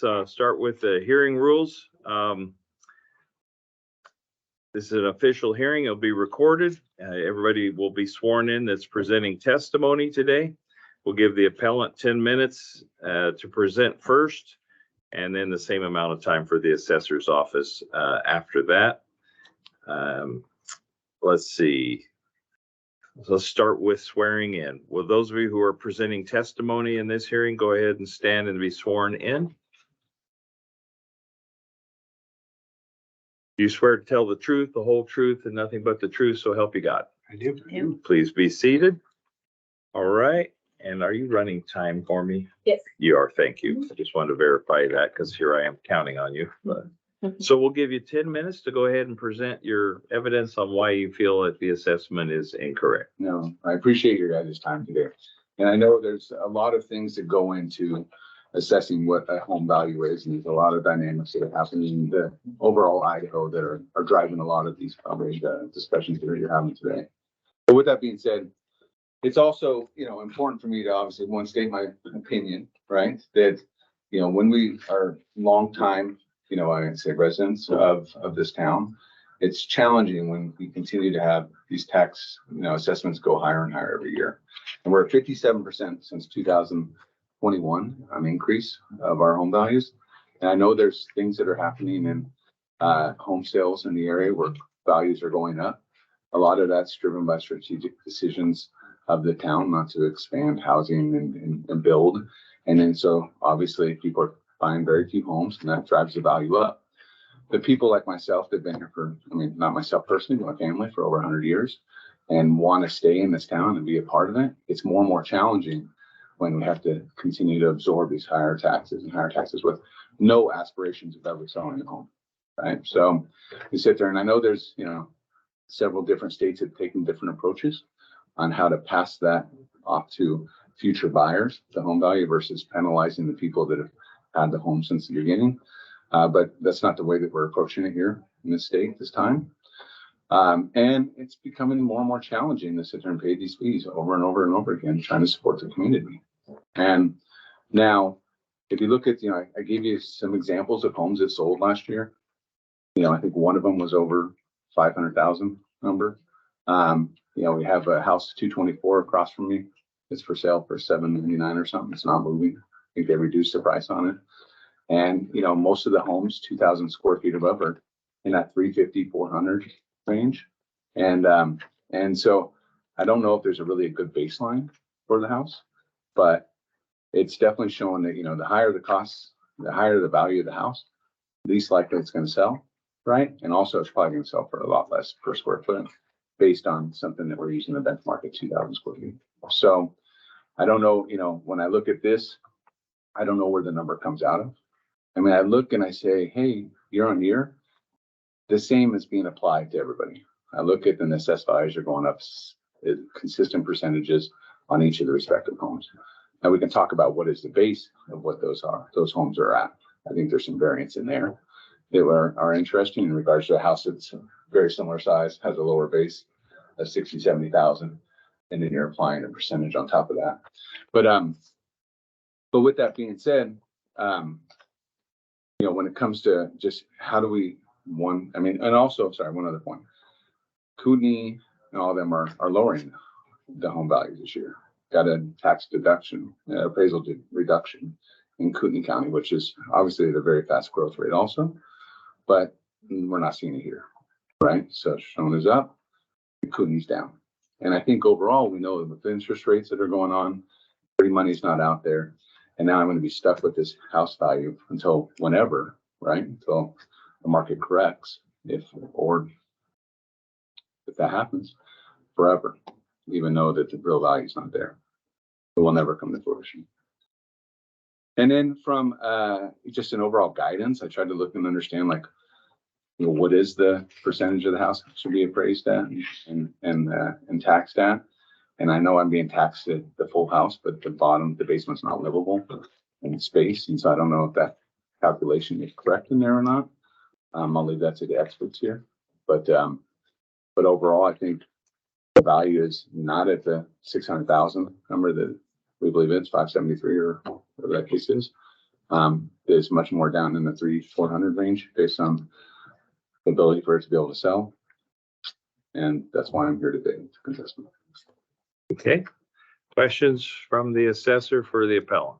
let's start with the hearing rules. This is an official hearing. It'll be recorded. Everybody will be sworn in that's presenting testimony today. We'll give the appellant 10 minutes to present first, and then the same amount of time for the assessor's office after that. Let's see. Let's start with swearing in. Will those of you who are presenting testimony in this hearing go ahead and stand and be sworn in? You swear to tell the truth, the whole truth, and nothing but the truth, so help you God. I do. Please be seated. All right. And are you running time for me? Yes. You are. Thank you. I just wanted to verify that because here I am counting on you. So we'll give you 10 minutes to go ahead and present your evidence on why you feel that the assessment is incorrect. No, I appreciate your guys' time today. And I know there's a lot of things that go into assessing what a home value is, and there's a lot of dynamics that are happening in the overall Idaho that are driving a lot of these probably discussions that you're having today. But with that being said, it's also, important for me to obviously state my opinion, right? That, when we are long time, I say residents of this town, it's challenging when we continue to have these tax, assessments go higher and higher every year. And we're at 57% since 2021 increase of our home values. And I know there's things that are happening in home sales in the area where values are going up. A lot of that's driven by strategic decisions of the town not to expand housing and build. And then so obviously people are buying very few homes, and that drives the value up. But people like myself that have been here for, not myself personally, but my family for over 100 years and want to stay in this town and be a part of it, it's more and more challenging when we have to continue to absorb these higher taxes with no aspirations of ever selling a home, right? So we sit there, and I know there's, several different states have taken different approaches on how to pass that off to future buyers, the home value, versus penalizing the people that have had the home since the beginning. But that's not the way that we're approaching it here in this state this time. And it's becoming more and more challenging to sit there and pay these fees over and over and over again, trying to support the community. And now, if you look at, I gave you some examples of homes that sold last year. I think one of them was over 500,000 number. We have a house 224 across from me. It's for sale for $799 or something. It's not moving. I think they reduced the price on it. And, most of the homes, 2,000 square feet above are in that 350, 400 range. And so I don't know if there's a good baseline for the house, but it's definitely showing that, the higher the costs, the higher the value of the house, least likely it's going to sell, right? And also it's probably going to sell for a lot less per square foot based on something that we're using the benchmark at 2,000 square feet. So I don't know, when I look at this, I don't know where the number comes out of. I look and I say, hey, year on year, the same is being applied to everybody. I look at the assessed values are going up consistent percentages on each of the respective homes. Now we can talk about what is the base of what those homes are at. I think there's some variance in there that are interesting in regards to a house that's very similar size, has a lower base of 60, 70,000, and then you're applying a percentage on top of that. But with that being said, when it comes to just how do we one other point, Kootenai and all of them are lowering the home values this year. Got a tax deduction, appraisal reduction in Kootenai County, which is obviously at a very fast growth rate also, but we're not seeing it here, right? So Shona's is up, Kootenai's down. And I think overall, we know that with the interest rates that are going on, free money's not out there. And now I'm going to be stuck with this house value until whenever, right? Until the market corrects, if that happens, forever, even though that the real value is not there. It will never come to fruition. And then from just an overall guidance, I tried to look and understand, what is the percentage of the house should be appraised at and taxed at. And I know I'm being taxed at the full house, but the basement's not livable in space. And so I don't know if that calculation is correct in there or not. I'll leave that to the experts here. But overall, I think the value is not at the 600,000 number that we believe it's 573 or whatever that case is. is much more down in the 300-400 range based on the ability for it to be able to sell. And that's why I'm here today to contest it. Okay. Questions from the assessor for the appellant?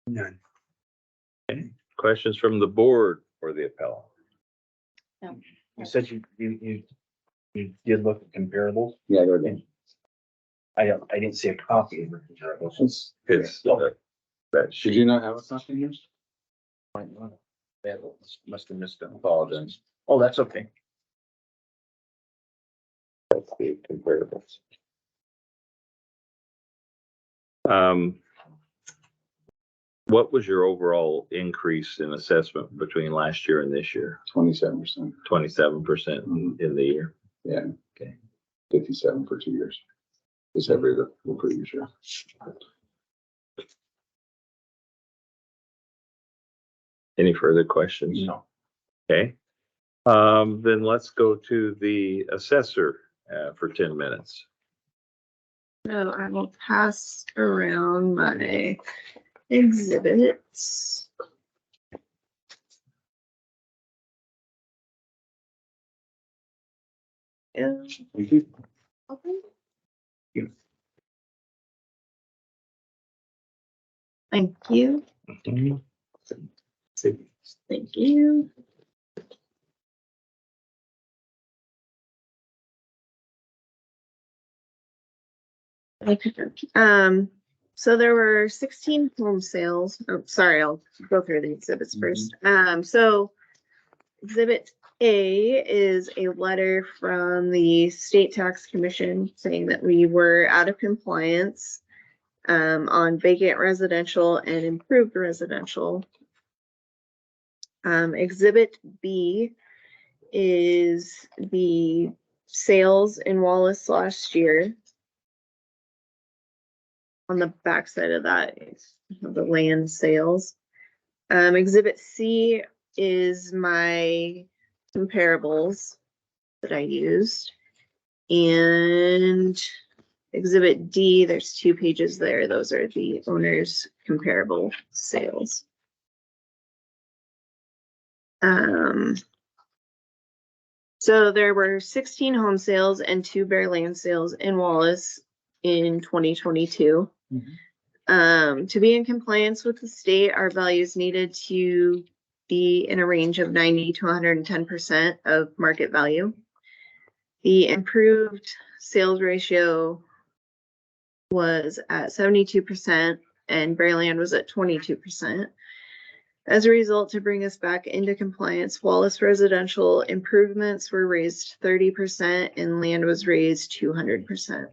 None. Questions from the board for the appellant? You said you did look at comparables. Yeah, there it is. I didn't see a copy of the comparables. It's, that Should sheet. you not have a copy here? Must have missed it. Apologize. Oh, that's okay. That's the comparables. What was your overall increase in assessment between last year and this year? 27%. 27% in the year. Yeah. Okay. 57 for 2 years. It's every the previous year. Any further questions? No. Okay. Then let's go to the assessor for 10 minutes. So I will pass around my exhibits. Yeah. Okay. Thank you. Thank you. Okay. So there were 16 home sales. Oh, sorry, I'll go through the exhibits first. So Exhibit A is a letter from the State Tax Commission saying that we were out of compliance on vacant residential and improved residential. Exhibit B is the sales in Wallace last year. On the back side of that is the land sales. Exhibit C is my comparables that I used. And Exhibit D, there's 2 pages there. Those are the owner's comparable sales. So there were 16 home sales and 2 bare land sales in Wallace in 2022. To be in compliance with the state, our values needed to be in a range of 90 to 110% of market value. The improved sales ratio was at 72% and bare land was at 22%. As a result, to bring us back into compliance, Wallace residential improvements were raised 30% and land was raised 200%.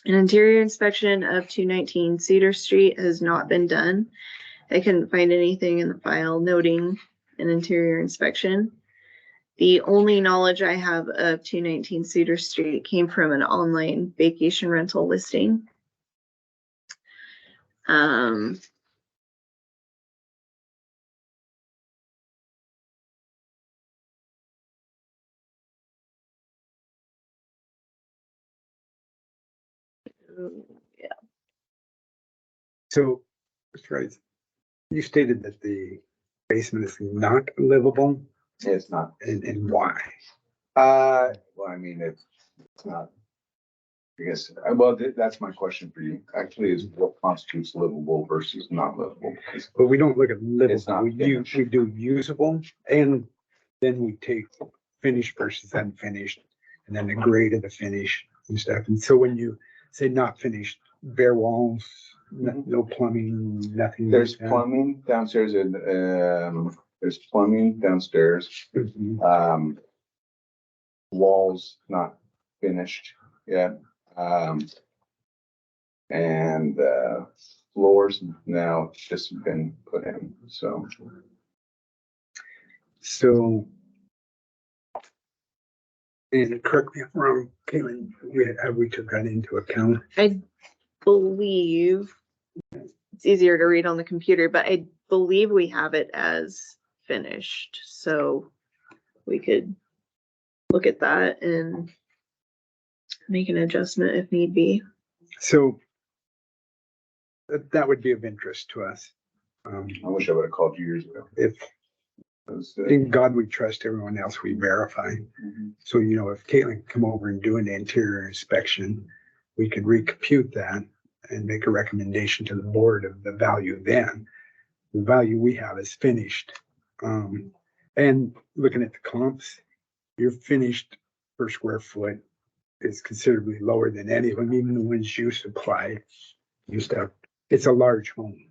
An interior inspection of 219 Cedar Street has not been done. I couldn't find anything in the file noting an interior inspection. The only knowledge I have of 219 Cedar Street came from an online vacation rental listing. Yeah. So, Mr. Rice, you stated that the basement is not livable, It's not. and why? Well, I mean, it's not. I guess, well, that's my question for you. Actually, is what constitutes livable versus not livable? Because But we don't look at It's not livable, we do usable, and then we take finished versus unfinished, and then the grade of the finish and stuff. And so when you say not finished, bare walls, no plumbing, nothing. there's like that. plumbing downstairs and, there's plumbing downstairs. Mhm. Walls not finished yet. And floors now just been put in, so. So, and correct me if I'm wrong, Caitlin, have we took that into account? I believe it's easier to read on the computer, but I believe we have it as finished. So we could look at that and make an adjustment if need be. So that would be of interest to us. I wish I would have called you years ago. If It was, in God we trust, everyone else we verify. So, you know, if Caitlin could come over and do an interior inspection, we could recompute that and make a recommendation to the board of the value then. The value we have is finished. And looking at the comps, your finished per square foot is considerably lower than any of them, even the ones you supply. Used to have, it's a large home.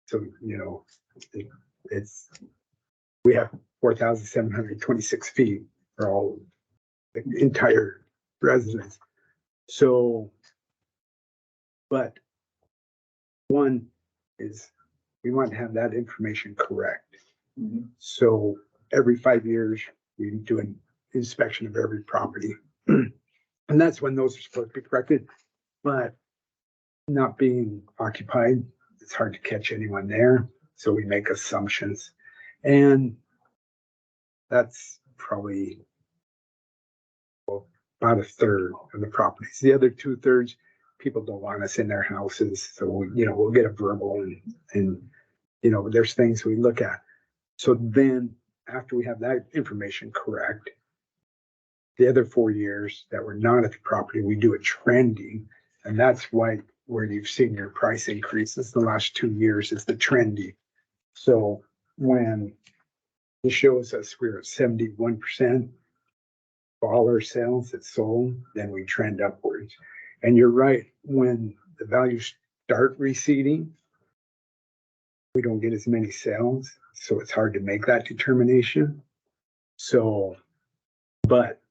So, you know, it's, we have 4,726 feet for all the entire residence. So, but one is we want to have that information correct. So every 5 years, we do an inspection of every property. And that's when those are supposed to be corrected, but not being occupied, it's hard to catch anyone there. So we make assumptions. And that's probably about a third of the properties. The other 2/3, people don't want us in their houses. So, you know, we'll get a verbal and, you know, there's things we look at. So then after we have that information correct, the other 4 years that we're not at the property, we do a trending. And that's why where you've seen your price increases the last 2 years is the trending. So when it shows us we're at 71% of all our sales that's sold, then we trend upwards. And you're right, when the values start receding, we don't get as many sales, so it's hard to make that determination. So, but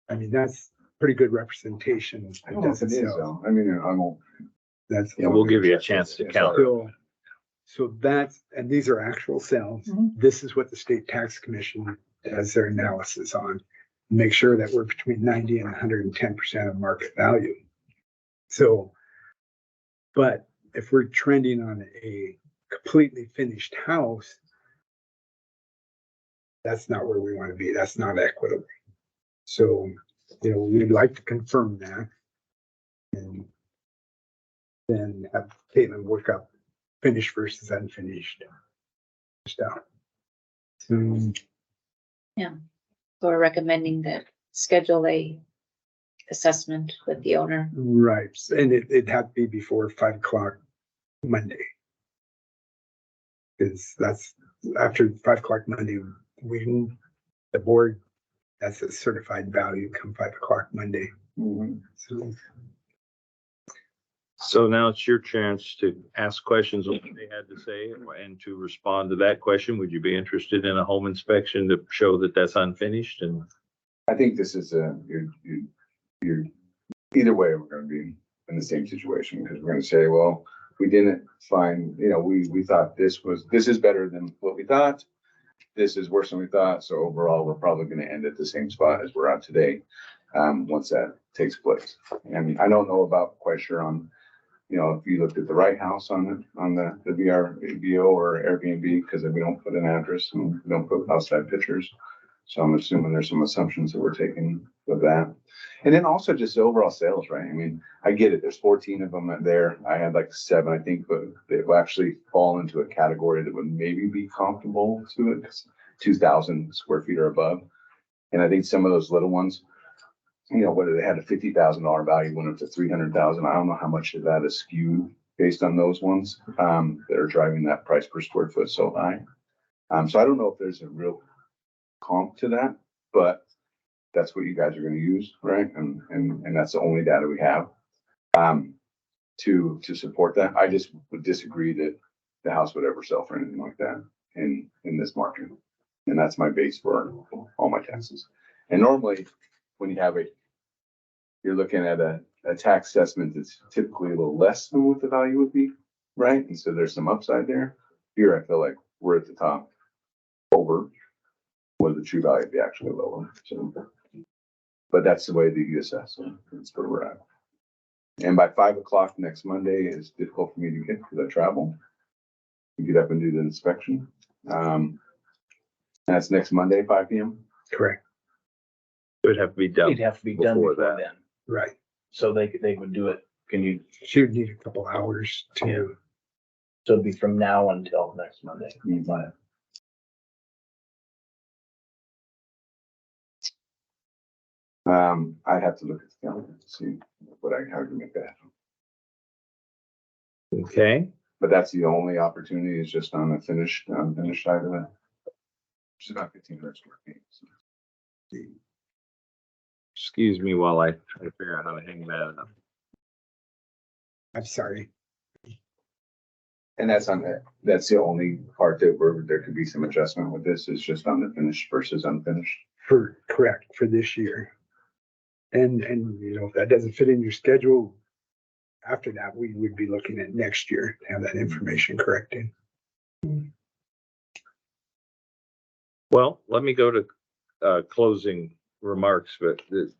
I mean, that's pretty good representation. I don't know if it is though. I mean, I won't. That's. Yeah, we'll give you a chance to count. So that's, and these are actual sales. This is what the state tax commission does their analysis on. Make sure that we're between 90 and 110% of market value. So, but if we're trending on a completely finished house, that's not where we want to be. That's not equitable. So, you know, we'd like to confirm that. And then have Caitlin work up finished versus unfinished stuff. So we're recommending that schedule a assessment with the owner. Right, and it had to be before 5 o'clock Monday. Because that's after 5 o'clock Monday, the board, that's a certified value come 5 o'clock Monday. So now it's your chance to ask questions on what they had to say and to respond to that question. Would you be interested in a home inspection to show that that's unfinished? And I think this is you're either way, we're gonna be in the same situation because we're gonna say, well, we didn't find, you know, we thought this is better than what we thought. This is worse than we thought. So overall, we're probably gonna end at the same spot as we're at today, once that takes place. And I don't know about quite sure on, you know, if you looked at the right house on the VRBO or Airbnb, because we don't put an address and we don't put outside pictures. So I'm assuming there's some assumptions that we're taking with that. And then also just the overall sales, right? I mean, I get it. There's 14 of them there. I had like 7, I think, but they will actually fall into a category that would maybe be comparable to it, 2,000 square feet or above. And I think some of those little ones, you know, whether they had a $50,000 value, went up to 300,000. I don't know how much of that is skewed based on those ones that are driving that price per square foot so high. So I don't know if there's a real comp to that, but that's what you guys are going to use, right? And that's the only data we have to support that. I just would disagree that the house would ever sell for anything like that in this market, and that's my base for all my taxes. And normally, when you have you're looking at a tax assessment that's typically a little less than what the value would be, right? And so there's some upside there. Here, I feel like we're at the top over what the true value would be actually lower. So, but that's the way that you assess. So that's where we're at. And by 5 o'clock next Monday, it's difficult for me to get because I travel. You get up and do the inspection. That's next Monday, 5 p.m. Correct. it would have to be done. It'd have to be done before before that. then. Right. So they would do it. Can you, She would need a couple hours to So it'd be from now until next Monday. Fine. I'd have to look at the calendar to see how to make that. Okay, But that's the only opportunity is just on the finished side of it. It's about 1,500 square feet. So. excuse me while I try to figure out how to hang that up. I'm sorry. And that's that's the only part that where there could be some adjustment with this is just on the finished versus unfinished. Correct, for this year. And, you know, if that doesn't fit in your schedule, after that, we would be looking at next year to have that information corrected. Well, let me go to closing remarks, but the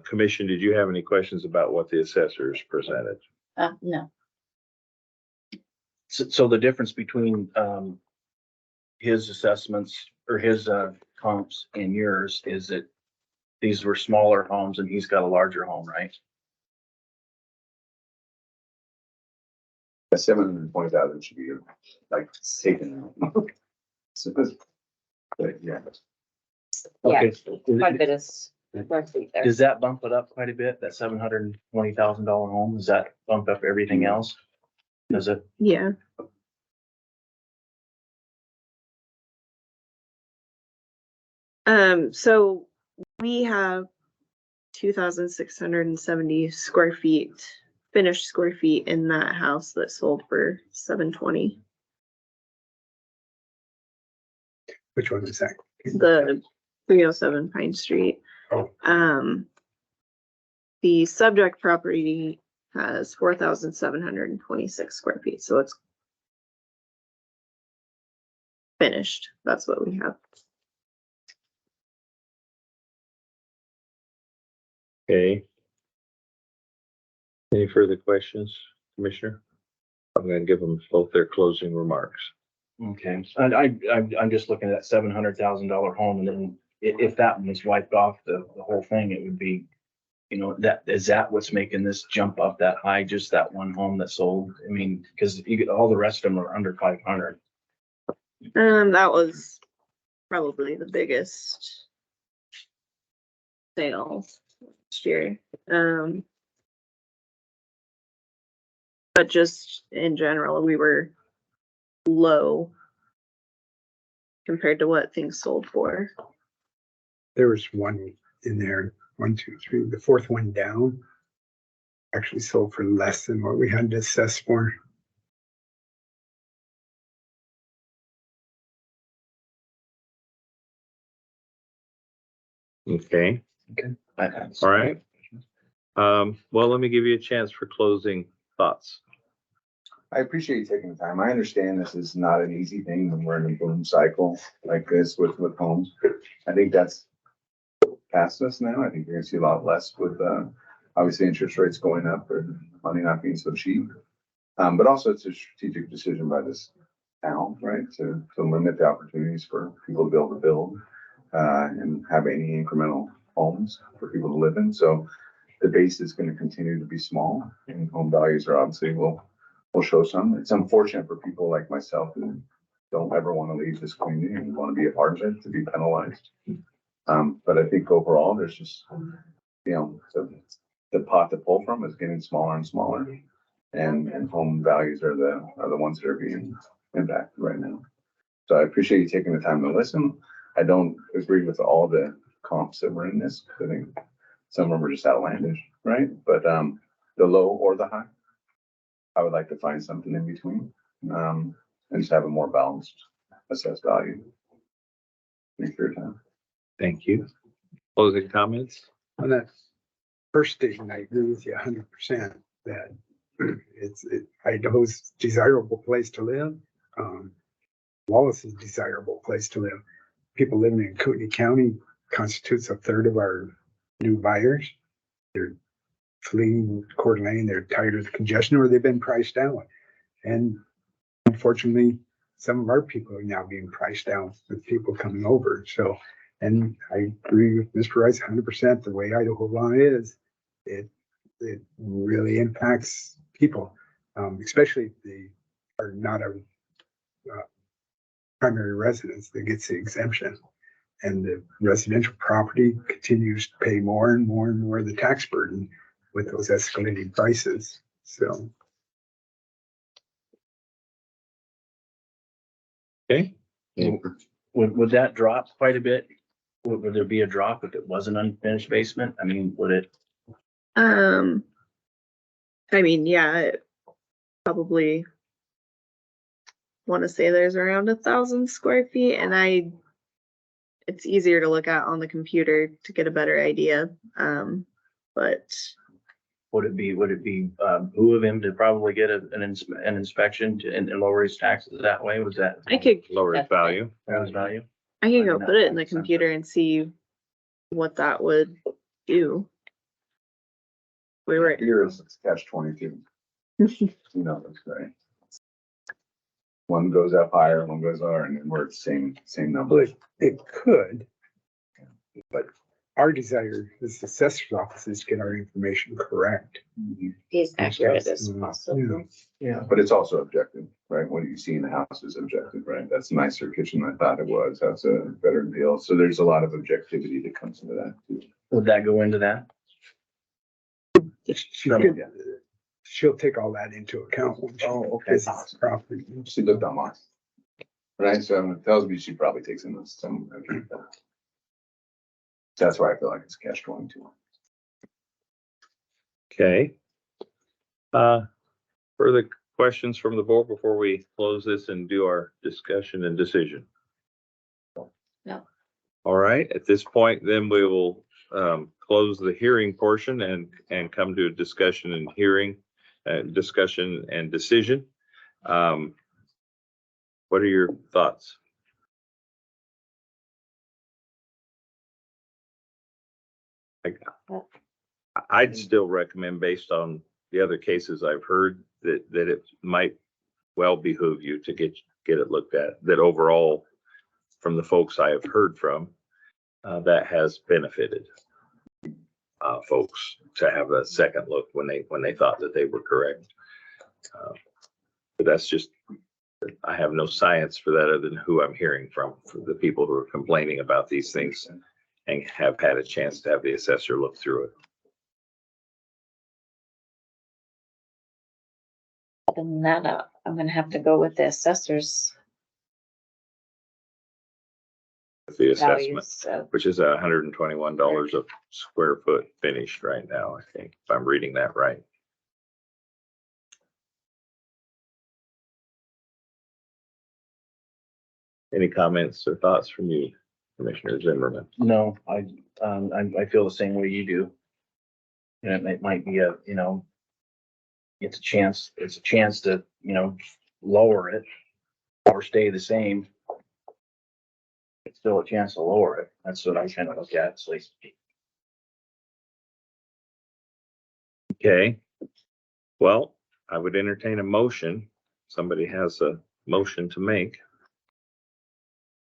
commission, did you have any questions about what the assessors presented? No, So the difference between, his assessments or his, comps and yours is that these were smaller homes and he's got a larger home, right? That 720,000 should be like taken out. So, but yeah, yeah, Okay. quite a bit of square feet there. Does that bump it up quite a bit? That $720,000 home, does that bump up everything else? Does it? Yeah. So we have 2,670 square feet, finished square feet in that house that sold for 720. Which one is that? The 307 Pine Street. Oh. The subject property has 4,726 square feet, so it's finished. That's what we have. Okay. Any further questions, Commissioner? I'm gonna give them both their closing remarks. Okay, and I'm just looking at that $700,000 home, and then if that one was wiped off the whole thing, it would be, you know, is that what's making this jump up that high? Just that one home that sold? I mean, because you get all the rest of them are under 500. That was probably the biggest sale last year. But just in general, we were low compared to what things sold for. There was one in there, 1, 2, 3, the fourth one down. Actually sold for less than what we had to assess for. Okay, All all right. Well, let me give you a chance for closing thoughts. I appreciate you taking the time. I understand this is not an easy thing when we're in a boom cycle like this with homes. I think that's past us now. I think you're gonna see a lot less with obviously interest rates going up or money not being so cheap. But also it's a strategic decision by this town, right? To limit the opportunities for people to be able to build and have any incremental homes for people to live in. So the base is going to continue to be small and home values are obviously will show some. It's unfortunate for people like myself who don't ever want to leave this community and want to be a part of it to be penalized. But I think overall there's just, you know, the pot to pull from is getting smaller and smaller. And home values are the ones that are being impacted right now. So I appreciate you taking the time to listen. I don't agree with all the comps that were in this. I think some of them are just outlandish, right? But the low or the high, I would like to find something in between and just have a more balanced assessed value. Thanks for your time. Thank you. Closing comments? On that first statement, I agree with you 100% that Idaho's desirable place to live. Wallace is a desirable place to live. People living in Kootenai County constitutes 1/3 of our new buyers. They're fleeing Coeur d'Alene, they're tired of the congestion or they've been priced out. And unfortunately, some of our people are now being priced out with people coming over. So, and I agree with Mr. Rice 100%. The way Idaho law is, it really impacts people, especially the are not a primary residence that gets the exemption. And the residential property continues to pay more and more and more of the tax burden with those escalating prices. So Okay, Would that drop quite a bit? Would there be a drop if it was an unfinished basement? I mean, would it? I mean, yeah, it probably want to say there's around 1,000 square feet, and it's easier to look at on the computer to get a better idea. But Would it be who of him to probably get an inspection and lower his taxes that way? Was that? I could lower its value. His value? go mean, that put it in the makes sense. computer and see what that would do. We were, Here is catch 22. You know, that's right. One goes up higher, one goes lower, and then we're at the same number. but it could. But our desire as the assessor's office is to get our information correct. Be as accurate as possible. Yeah. But it's also objective, right? What you see in the house is objective, right? That's a nicer kitchen than I thought it was. That's a better deal. So there's a lot of objectivity that comes into that too. Would that go into that? She'll take all that into account when she Oh, okay. visits the property. She looked online. Right, so it tells me she probably takes in some. That's why I feel like it's catch 22. Okay. Further questions from the board before we close this and do our discussion and decision? No. All right, at this point, then we will close the hearing portion and come to a discussion and discussion and decision. What are your thoughts? I'd still recommend, based on the other cases I've heard, that it might well behoove you to get it looked at. That overall, from the folks I have heard from, that has benefited folks to have a second look when they thought that they were correct. But that's just, I have no science for that other than who I'm hearing from the people who are complaining about these things and have had a chance to have the assessor look through it. Other than that, I'm gonna have to go with the assessors The assessment, values, so. which is $121 a square foot finished right now, I think, if I'm reading that right. Any comments or thoughts from you, Commissioner Zimmerman? No, I feel the same way you do. And it might be it's a chance to, lower it or stay the same. It's still a chance to lower it. That's what I kind of look at. It's like, Okay, well, I would entertain a motion. Somebody has a motion to make.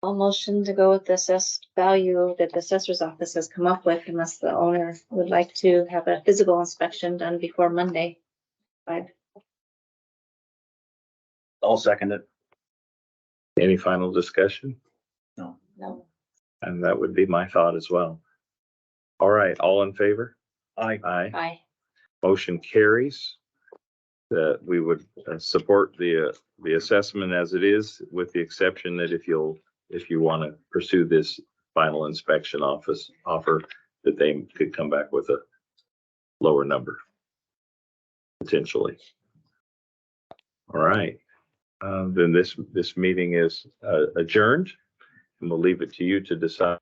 I'll motion to go with the assessed value that the assessor's office has come up with, unless the owner would like to have a physical inspection done before Monday. I'll second it. Any final discussion? No. No, And that would be my thought as well. All right, all in favor? Aye. Aye. Motion carries. That we would support the assessment as it is, with the exception that if you want to pursue this final inspection offer, that they could come back with a lower number, potentially. All right, then this meeting is adjourned, and we'll leave it to you to decide